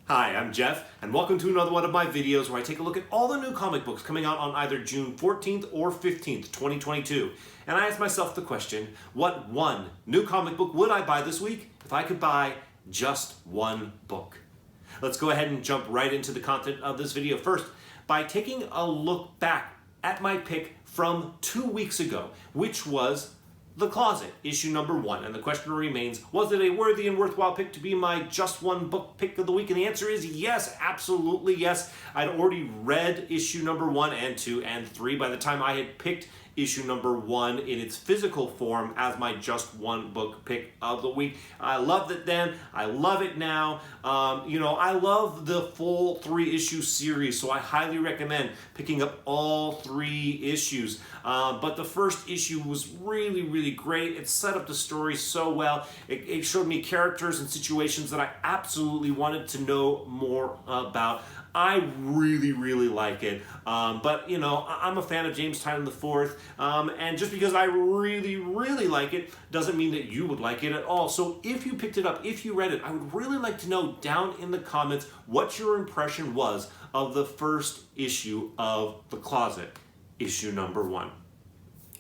Hi, I'm Jeff, and welcome to another one of my videos where I take a look at all the new comic books coming out on either June 14th or 15th, 2022. And I ask myself the question, what one new comic book would I buy this week if I could buy just one book? Let's go ahead and jump right into the content of this video first by taking a look back at my pick from 2 weeks ago, which was The Closet, issue number 1. And the question remains, was it a worthy and worthwhile pick to be my just one book pick of the week? And the answer is yes, absolutely yes. I'd already read issue number 1 and 2 and 3 by the time I had picked issue number 1 in its physical form as my just one book pick of the week. I loved it then. I love it now. I love the full 3-issue series, so I highly recommend picking up all 3 issues. But the first issue was really, really great. It set up the story so well. It showed me characters and situations that I absolutely wanted to know more about. I really, really like it. But I'm a fan of James Tynion IV, and just because I really, really like it doesn't mean that you would like it at all. So if you picked it up, if you read it, I would really like to know down in the comments what your impression was of the first issue of The Closet, issue number 1.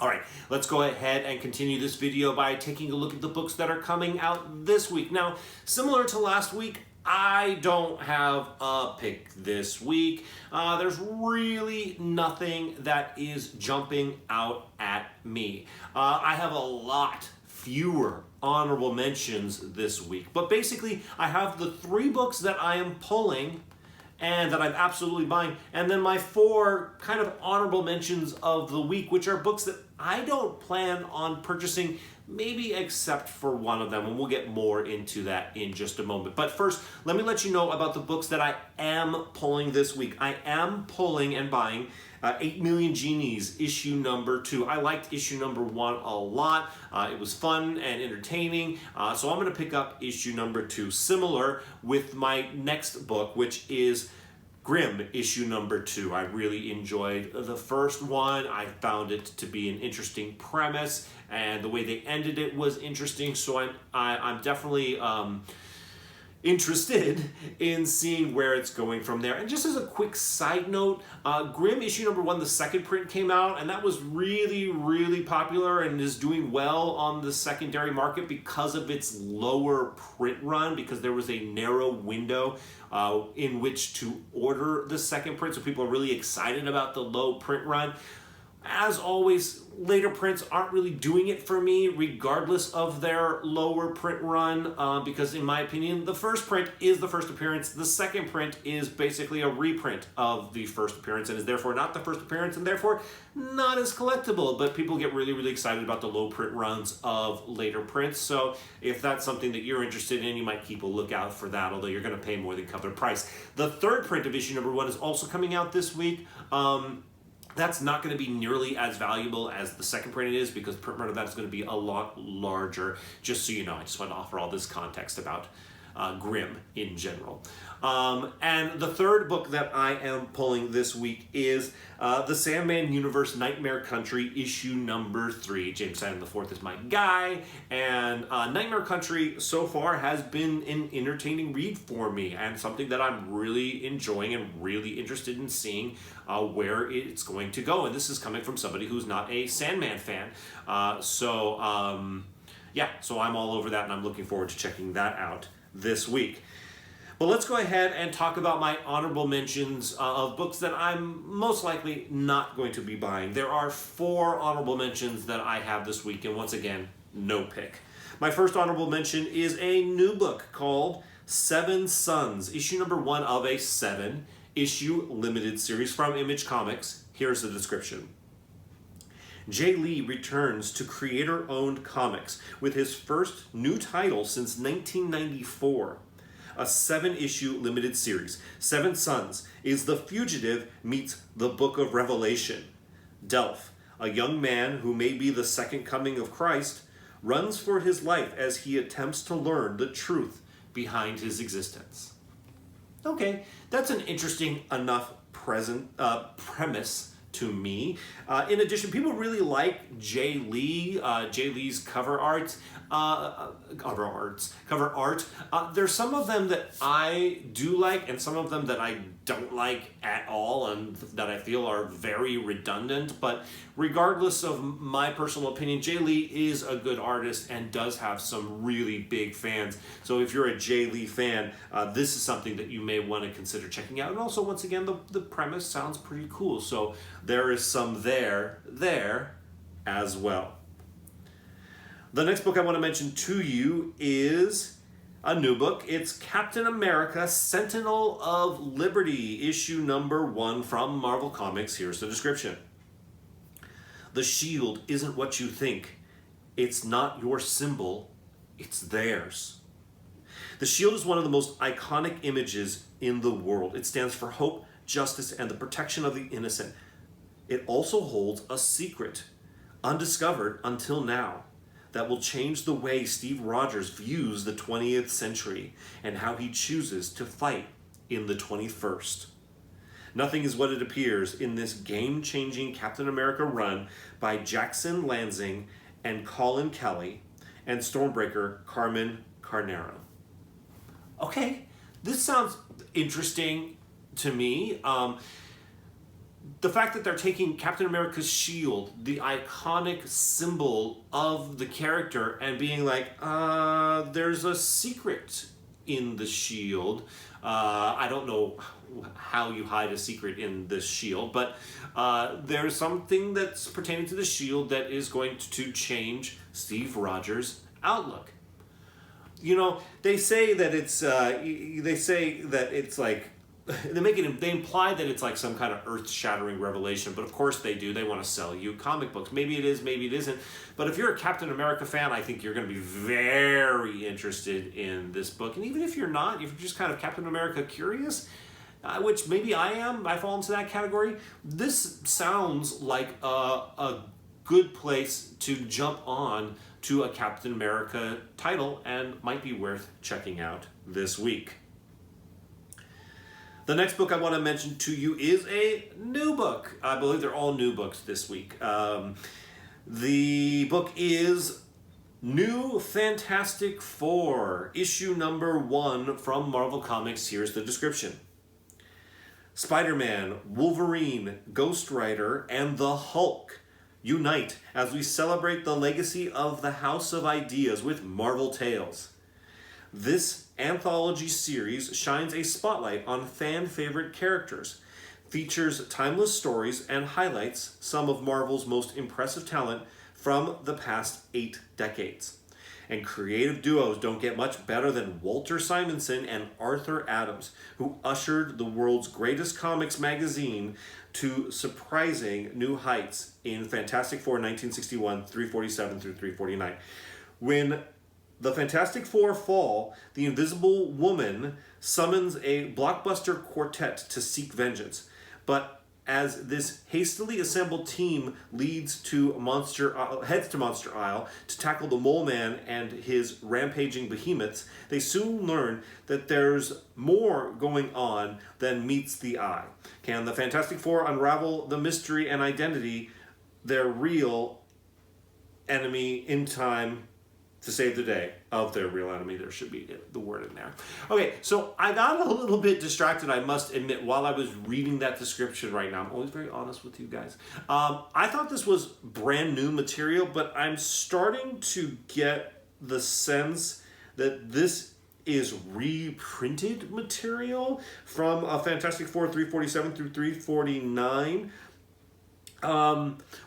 All right, let's go ahead and continue this video by taking a look at the books that are coming out this week. Now, similar to last week, I don't have a pick this week. There's really nothing that is jumping out at me. I have a lot fewer honorable mentions this week. But basically, I have the 3 books that I am pulling and that I'm absolutely buying, and then my 4 kind of honorable mentions of the week, which are books that I don't plan on purchasing, maybe except for one of them, and we'll get more into that in just a moment. But first, let me let you know about the books that I am pulling this week. I am pulling and buying 8 Million Genies, issue number 2. I liked issue number 1 a lot. It was fun and entertaining, so I'm going to pick up issue number 2. Similar with my next book, which is Grimm, issue number 2. I really enjoyed the first one. I found it to be an interesting premise, and the way they ended it was interesting, so I'm definitely interested in seeing where it's going from there. And just as a quick side note, Grimm issue number 1, the second print came out, and that was really, really popular and is doing well on the secondary market because of its lower print run, because there was a narrow window in which to order the second print, so people are really excited about the low print run. As always, later prints aren't really doing it for me regardless of their lower print run, because in my opinion, the first print is the first appearance. The second print is basically a reprint of the first appearance and is therefore not the first appearance and therefore not as collectible, but people get really, really excited about the low print runs of later prints. So if that's something that you're interested in, you might keep a lookout for that, although you're going to pay more than cover price. The third print of issue number 1 is also coming out this week. That's not going to be nearly as valuable as the second print is, because the print run of that is going to be a lot larger. Just so you know, I just want to offer all this context about Grimm in general. And the third book that I am pulling this week is The Sandman Universe Nightmare Country, issue number 3. James Tynion IV is my guy, and Nightmare Country so far has been an entertaining read for me, and something that I'm really enjoying and really interested in seeing where it's going to go. And this is coming from somebody who's not a Sandman fan. So I'm all over that, and I'm looking forward to checking that out this week. But let's go ahead and talk about my honorable mentions of books that I'm most likely not going to be buying. There are 4 honorable mentions that I have this week, and once again, no pick. My first honorable mention is a new book called 7 Sons, issue number 1 of a 7-issue limited series from Image Comics. Here's the description. Jay Lee returns to creator-owned comics with his first new title since 1994. A 7-issue limited series. 7 Sons is The Fugitive meets the Book of Revelation. Delph, a young man who may be the second coming of Christ, runs for his life as he attempts to learn the truth behind his existence. Okay, that's an interesting enough premise to me. In addition, people really like Jay Lee. Jay Lee's cover art. cover art. There's some of them that I do like and some of them that I don't like at all and that I feel are very redundant. But regardless of my personal opinion, Jay Lee is a good artist and does have some really big fans. So if you're a Jay Lee fan, this is something that you may want to consider checking out. And also, once again, the premise sounds pretty cool. So there is some there as well. The next book I want to mention to you is a new book. It's Captain America, Sentinel of Liberty, issue number 1 from Marvel Comics. Here's the description. The shield isn't what you think. It's not your symbol, it's theirs. The shield is one of the most iconic images in the world. It stands for hope, justice, and the protection of the innocent. It also holds a secret, undiscovered until now, that will change the way Steve Rogers views the 20th century and how he chooses to fight in the 21st. Nothing is what it appears in this game-changing Captain America run by Jackson Lansing and Colin Kelly and Stormbreaker Carmen Carnero. Okay, this sounds interesting to me. The fact that they're taking Captain America's shield, the iconic symbol of the character, and being like, there's a secret in the shield. I don't know how you hide a secret in this shield, but there's something that's pertaining to the shield that is going to change Steve Rogers' outlook. You know, they say that it's like, they imply that it's like some kind of earth-shattering revelation, but of course they do. They want to sell you comic books. Maybe it is, maybe it isn't. But if you're a Captain America fan, I think you're going to be very interested in this book. And even if you're not, if you're just kind of Captain America curious, which maybe I am, I fall into that category, this sounds like a good place to jump on to a Captain America title and might be worth checking out this week. The next book I want to mention to you is a new book. I believe they're all new books this week. The book is New Fantastic Four, issue number 1 from Marvel Comics. Here's the description. Spider-Man, Wolverine, Ghost Rider, and the Hulk unite as we celebrate the legacy of the House of Ideas with Marvel Tales. This anthology series shines a spotlight on fan-favorite characters, features timeless stories, and highlights some of Marvel's most impressive talent from the past 8 decades. And creative duos don't get much better than Walter Simonson and Arthur Adams, who ushered the world's greatest comics magazine to surprising new heights in Fantastic Four 1961, 347 through 349. When the Fantastic Four fall, the Invisible Woman summons a blockbuster quartet to seek vengeance. But as this hastily assembled team heads to Monster Isle to tackle the Mole Man and his rampaging behemoths, they soon learn that there's more going on than meets the eye. Can the Fantastic Four unravel the mystery and identity their real enemy in time to save the day of their real enemy? There should be the word in there. Okay, so I got a little bit distracted, I must admit, while I was reading that description right now. I'm always very honest with you guys. I thought this was brand new material, but I'm starting to get the sense that this is reprinted material from Fantastic Four 347 through 349.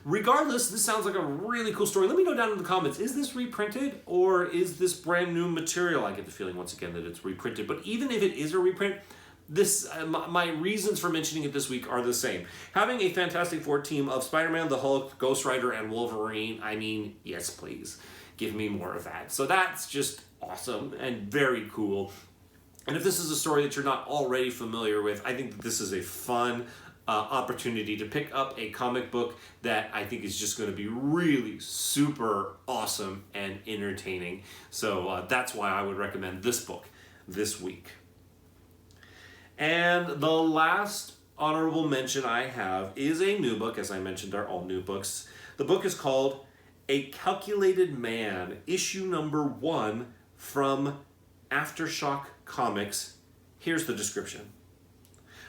Regardless, this sounds like a really cool story. Let me know down in the comments, is this reprinted or is this brand new material? I get the feeling once again that it's reprinted, but even if it is a reprint, this my reasons for mentioning it this week are the same. Having a Fantastic Four team of Spider-Man, the Hulk, Ghost Rider, and Wolverine, I mean, yes please, give me more of that. So that's just awesome and very cool. And if this is a story that you're not already familiar with, I think that this is a fun opportunity to pick up a comic book that I think is just going to be really super awesome and entertaining. So that's why I would recommend this book this week. And the last honorable mention I have is a new book. As I mentioned, they're all new books. The book is called A Calculated Man, issue number 1 from Aftershock Comics. Here's the description.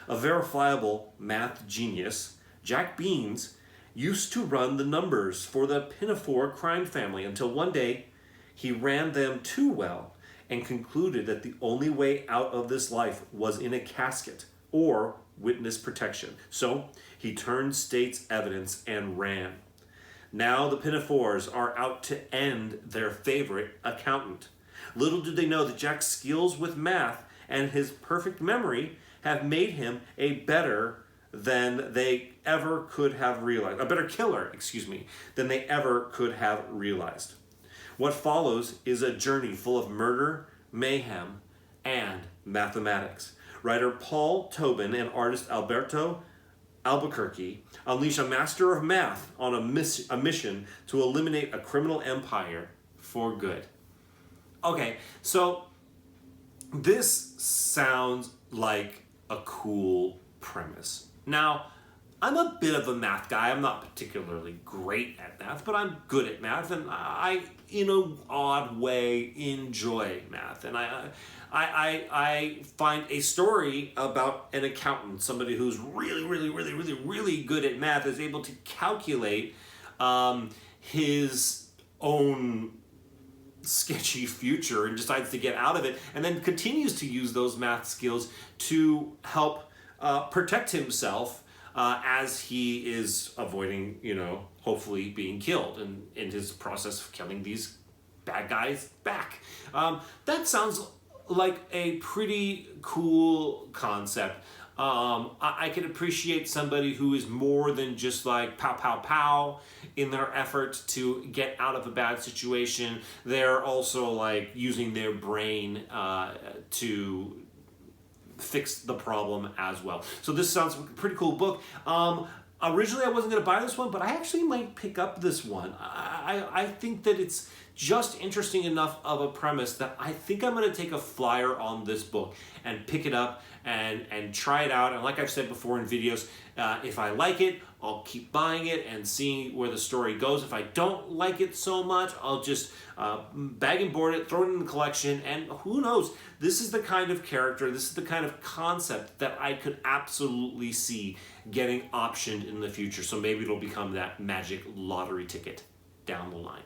A verifiable math genius, Jack Beans used to run the numbers for the Pinafore crime family until one day he ran them too well and concluded that the only way out of this life was in a casket or witness protection. So he turned state's evidence and ran. Now the Pinafores are out to end their favorite accountant. Little did they know that Jack's skills with math and his perfect memory have made him a better than they ever could have realized. A better killer, than they ever could have realized. What follows is a journey full of murder, mayhem, and mathematics. Writer Paul Tobin and artist Alberto Albuquerque unleash a master of math on a mission to eliminate a criminal empire for good. Okay, so this sounds like a cool premise. Now, I'm a bit of a math guy. I'm not particularly great at math, but I'm good at math, and I, in an odd way, enjoy math. And I find a story about an accountant, somebody who's really good at math, is able to calculate his own sketchy future and decides to get out of it, and then continues to use those math skills to help protect himself as he is avoiding, hopefully being killed, and in his process of killing these bad guys back. That sounds like a pretty cool concept. I can appreciate somebody who is more than just like pow pow pow in their effort to get out of a bad situation. They're also like using their brain to fix the problem as well. So this sounds like a pretty cool book. Originally I wasn't going to buy this one, but I actually might pick up this one. I think that it's just interesting enough of a premise that I think I'm going to take a flyer on this book and pick it up and try it out. And like I've said before in videos, if I like it, I'll keep buying it and seeing where the story goes. If I don't like it so much, I'll just bag and board it, throw it in the collection, and who knows? This is the kind of character, this is the kind of concept that I could absolutely see getting optioned in the future. So maybe it'll become that magic lottery ticket down the line.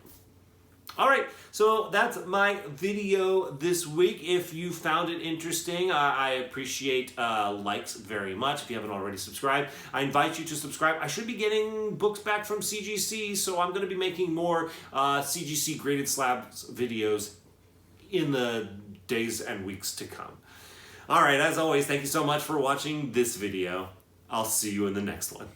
All right, so that's my video this week. If you found it interesting, I appreciate likes very much. If you haven't already subscribed, I invite you to subscribe. I should be getting books back from CGC, so I'm going to be making more CGC Graded Slabs videos in the days and weeks to come. All right, as always, thank you so much for watching this video. I'll see you in the next one.